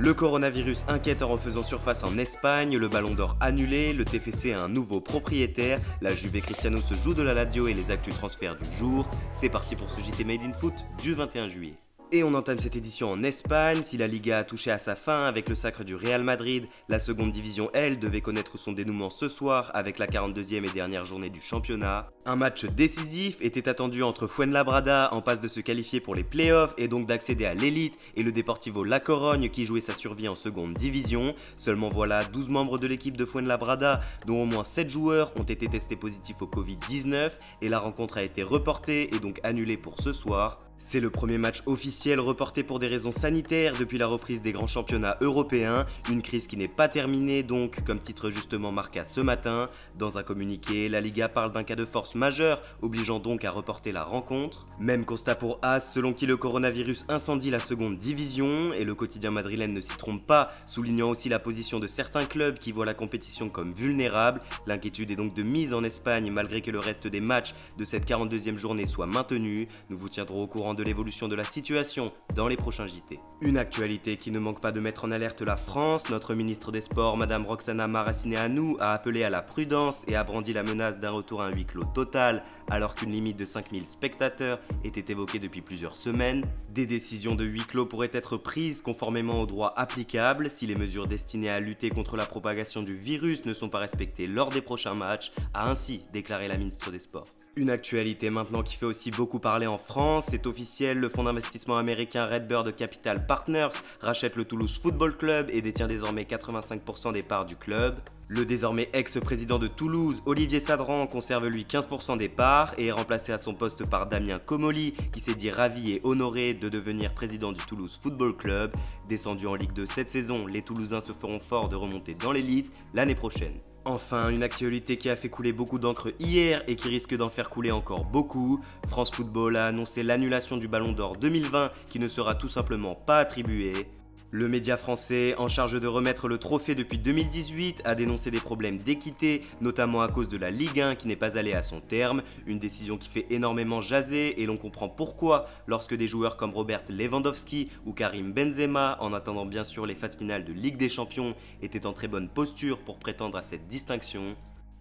Le coronavirus inquiète en refaisant surface en Espagne, le ballon d'or annulé, le TFC a un nouveau propriétaire, la Juve Cristiano se joue de la Lazio et les actus transferts du jour. C'est parti pour ce JT Made in Foot du 21 juillet. Et on entame cette édition en Espagne. Si la Liga a touché à sa fin avec le sacre du Real Madrid, la seconde division, elle, devait connaître son dénouement ce soir avec la 42e et dernière journée du championnat. Un match décisif était attendu entre Fuenlabrada, en passe de se qualifier pour les playoffs et donc d'accéder à l'élite, et le Deportivo La Corogne qui jouait sa survie en seconde division. Seulement voilà, 12 membres de l'équipe de Fuenlabrada, dont au moins 7 joueurs, ont été testés positifs au Covid-19 et la rencontre a été reportée et donc annulée pour ce soir. C'est le premier match officiel reporté pour des raisons sanitaires depuis la reprise des grands championnats européens, une crise qui n'est pas terminée donc, comme titre justement marqua ce matin. Dans un communiqué, la Liga parle d'un cas de force majeure, obligeant donc à reporter la rencontre. Même constat pour AS, selon qui le coronavirus incendie la seconde division, et le quotidien madrilène ne s'y trompe pas, soulignant aussi la position de certains clubs qui voient la compétition comme vulnérable. L'inquiétude est donc de mise en Espagne malgré que le reste des matchs de cette 42e journée soit maintenu. Nous vous tiendrons au courant de l'évolution de la situation dans les prochains JT. Une actualité qui ne manque pas de mettre en alerte la France. Notre ministre des Sports, Madame Roxana Maracineanu, a appelé à la prudence et a brandi la menace d'un retour à un huis clos total alors qu'une limite de 5000 spectateurs était évoquée depuis plusieurs semaines. Des décisions de huis clos pourraient être prises conformément au droit applicable si les mesures destinées à lutter contre la propagation du virus ne sont pas respectées lors des prochains matchs, a ainsi déclaré la ministre des Sports. Une actualité maintenant qui fait aussi beaucoup parler en France, c'est officiel, le fonds d'investissement américain Redbird Capital Partners rachète le Toulouse Football Club et détient désormais 85% des parts du club. Le désormais ex-président de Toulouse, Olivier Sadran, conserve lui 15% des parts et est remplacé à son poste par Damien Comolli qui s'est dit ravi et honoré de devenir président du Toulouse Football Club. Descendu en Ligue 2 cette saison, les Toulousains se feront fort de remonter dans l'élite l'année prochaine. Enfin, une actualité qui a fait couler beaucoup d'encre hier et qui risque d'en faire couler encore beaucoup. France Football a annoncé l'annulation du Ballon d'Or 2020 qui ne sera tout simplement pas attribué. Le média français, en charge de remettre le trophée depuis 2018, a dénoncé des problèmes d'équité, notamment à cause de la Ligue 1 qui n'est pas allée à son terme, une décision qui fait énormément jaser et l'on comprend pourquoi lorsque des joueurs comme Robert Lewandowski ou Karim Benzema, en attendant bien sûr les phases finales de Ligue des Champions, étaient en très bonne posture pour prétendre à cette distinction.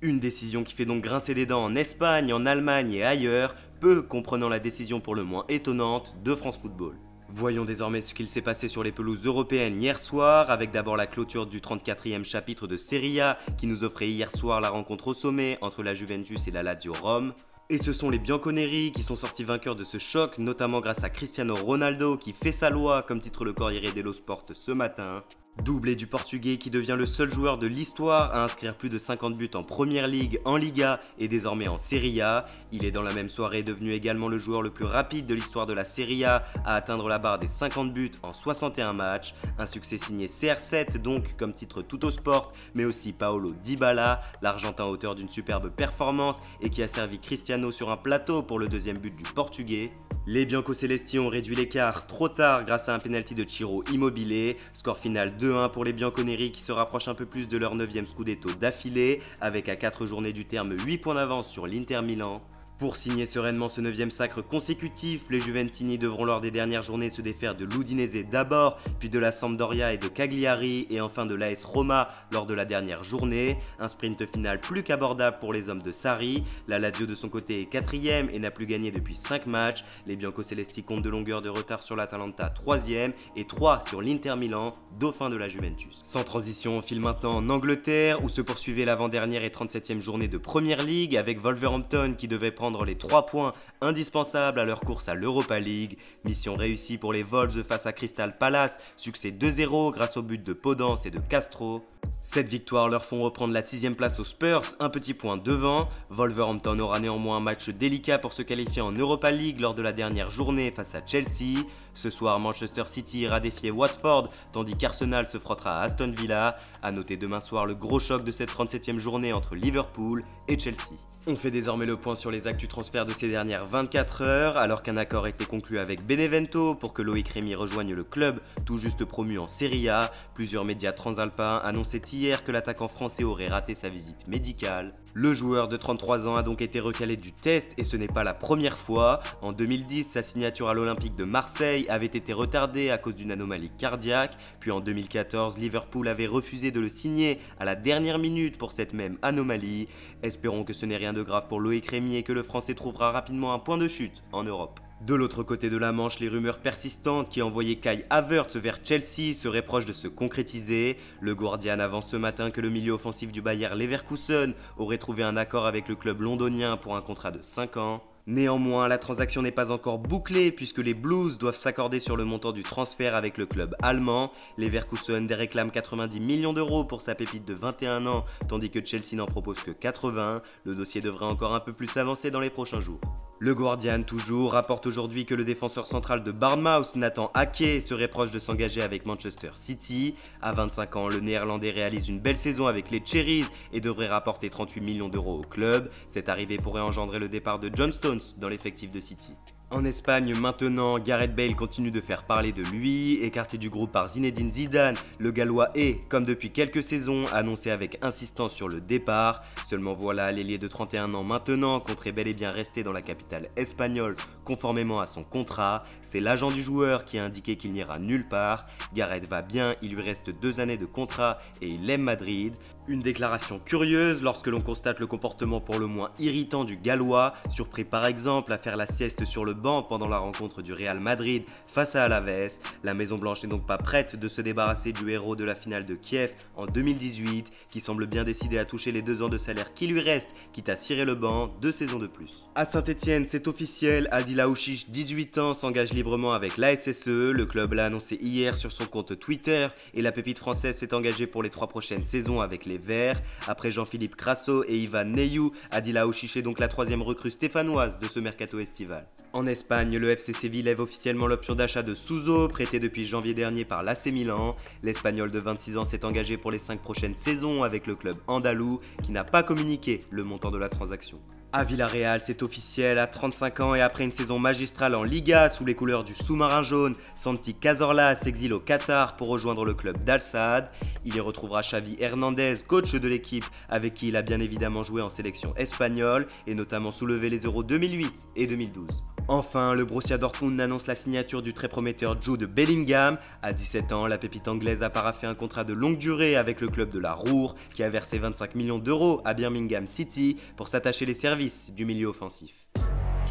Une décision qui fait donc grincer des dents en Espagne, en Allemagne et ailleurs, peu comprenant la décision pour le moins étonnante de France Football. Voyons désormais ce qu'il s'est passé sur les pelouses européennes hier soir, avec d'abord la clôture du 34e chapitre de Serie A qui nous offrait hier soir la rencontre au sommet entre la Juventus et la Lazio Rome. Et ce sont les Bianconeri qui sont sortis vainqueurs de ce choc, notamment grâce à Cristiano Ronaldo qui fait sa loi, comme titre le Corriere dello Sport ce matin. Doublé du Portugais qui devient le seul joueur de l'histoire à inscrire plus de 50 buts en Première Ligue, en Liga et désormais en Serie A. Il est dans la même soirée devenu également le joueur le plus rapide de l'histoire de la Serie A à atteindre la barre des 50 buts en 61 matchs. Un succès signé CR7 donc comme titre Tuttosport, mais aussi Paolo Dybala, l'Argentin auteur d'une superbe performance et qui a servi Cristiano sur un plateau pour le deuxième but du Portugais. Les Biancocelesti ont réduit l'écart trop tard grâce à un penalty de Ciro Immobile. Score final 2-1 pour les Bianconeri qui se rapprochent un peu plus de leur 9e scudetto d'affilée, avec à 4 journées du terme 8 points d'avance sur l'Inter Milan. Pour signer sereinement ce 9e sacre consécutif, les Juventini devront lors des dernières journées se défaire de l'Udinese d'abord, puis de la Sampdoria et de Cagliari, et enfin de l'AS Roma lors de la dernière journée. Un sprint final plus qu'abordable pour les hommes de Sarri. La Lazio de son côté est 4e et n'a plus gagné depuis 5 matchs. Les Biancocelesti comptent de longueur de retard sur l'Atalanta 3e et 3 sur l'Inter Milan, dauphin de la Juventus. Sans transition, on file maintenant en Angleterre où se poursuivait l'avant-dernière et 37e journée de Premier League avec Wolverhampton qui devait prendre les 3 points indispensables à leur course à l'Europa League. Mission réussie pour les Wolves face à Crystal Palace, succès 2-0 grâce au but de Podence et de Castro. Cette victoire leur font reprendre la 6e place aux Spurs, un petit point devant. Wolverhampton aura néanmoins un match délicat pour se qualifier en Europa League lors de la dernière journée face à Chelsea. Ce soir, Manchester City ira défier Watford, tandis qu'Arsenal se frottera à Aston Villa. A noter demain soir le gros choc de cette 37e journée entre Liverpool et Chelsea. On fait désormais le point sur les actus transferts de ces dernières 24 heures, alors qu'un accord a été conclu avec Benevento pour que Loïc Rémy rejoigne le club tout juste promu en Serie A. Plusieurs médias transalpins annonçaient annoncé hier que l'attaquant français aurait raté sa visite médicale. Le joueur de 33 ans a donc été recalé du test et ce n'est pas la première fois. En 2010, sa signature à l'Olympique de Marseille avait été retardée à cause d'une anomalie cardiaque. Puis en 2014, Liverpool avait refusé de le signer à la dernière minute pour cette même anomalie. Espérons que ce n'est rien de grave pour Loïc Rémy et que le Français trouvera rapidement un point de chute en Europe. De l'autre côté de la Manche, les rumeurs persistantes qui envoyaient Kai Havertz vers Chelsea seraient proches de se concrétiser. Le Guardian avance ce matin que le milieu offensif du Bayer Leverkusen aurait trouvé un accord avec le club londonien pour un contrat de 5 ans. Néanmoins, la transaction n'est pas encore bouclée puisque les Blues doivent s'accorder sur le montant du transfert avec le club allemand. Leverkusen réclame 90 millions d'euros pour sa pépite de 21 ans, tandis que Chelsea n'en propose que 80. Le dossier devrait encore un peu plus avancer dans les prochains jours. Le Guardian toujours rapporte aujourd'hui que le défenseur central de Bournemouth, Nathan Ake, serait proche de s'engager avec Manchester City. À 25 ans, le néerlandais réalise une belle saison avec les Cherries et devrait rapporter 38 millions d'euros au club. Cette arrivée pourrait engendrer le départ de John Stones dans l'effectif de City. En Espagne maintenant, Gareth Bale continue de faire parler de lui. Écarté du groupe par Zinedine Zidane, le Gallois est, comme depuis quelques saisons, annoncé avec insistance sur le départ. Seulement voilà, l'ailier de 31 ans maintenant compterait bel et bien rester dans la capitale espagnole conformément à son contrat. C'est l'agent du joueur qui a indiqué qu'il n'ira nulle part. Gareth va bien, il lui reste 2 années de contrat et il aime Madrid. Une déclaration curieuse lorsque l'on constate le comportement pour le moins irritant du Gallois, surpris par exemple à faire la sieste sur le banc pendant la rencontre du Real Madrid face à Alaves. La Maison Blanche n'est donc pas prête de se débarrasser du héros de la finale de Kiev en 2018, qui semble bien décidé à toucher les 2 ans de salaire qui lui restent, quitte à cirer le banc 2 saisons de plus. À Saint-Etienne, c'est officiel, Adil Aouchiche, 18 ans, s'engage librement avec l'ASSE. Le club l'a annoncé hier sur son compte Twitter et la pépite française s'est engagée pour les 3 prochaines saisons avec les Verts. Après Jean-Philippe Crasso et Ivan Neyou, Adil Aouchiche est donc la 3e recrue stéphanoise de ce mercato estival. En Espagne, le FC Séville lève officiellement l'option d'achat de Suso, prêté depuis janvier dernier par l'AC Milan. L'Espagnol de 26 ans s'est engagé pour les 5 prochaines saisons avec le club andalou, qui n'a pas communiqué le montant de la transaction. À Villarreal, c'est officiel, à 35 ans et après une saison magistrale en Liga sous les couleurs du sous-marin jaune, Santi Cazorla s'exile au Qatar pour rejoindre le club d'Al Sadd. Il y retrouvera Xavi Hernandez, coach de l'équipe avec qui il a bien évidemment joué en sélection espagnole et notamment soulevé les Euros 2008 et 2012. Enfin, le Borussia Dortmund annonce la signature du très prometteur Jude Bellingham. À 17 ans, la pépite anglaise a paraphé un contrat de longue durée avec le club de la Ruhr, qui a versé 25 millions d'euros à Birmingham City pour s'attacher les services du milieu offensif.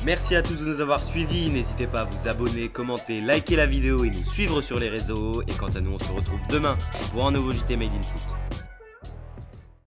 Merci à tous de nous avoir suivis, n'hésitez pas à vous abonner, commenter, liker la vidéo et nous suivre sur les réseaux. Et quant à nous, on se retrouve demain pour un nouveau JT Made in Foot.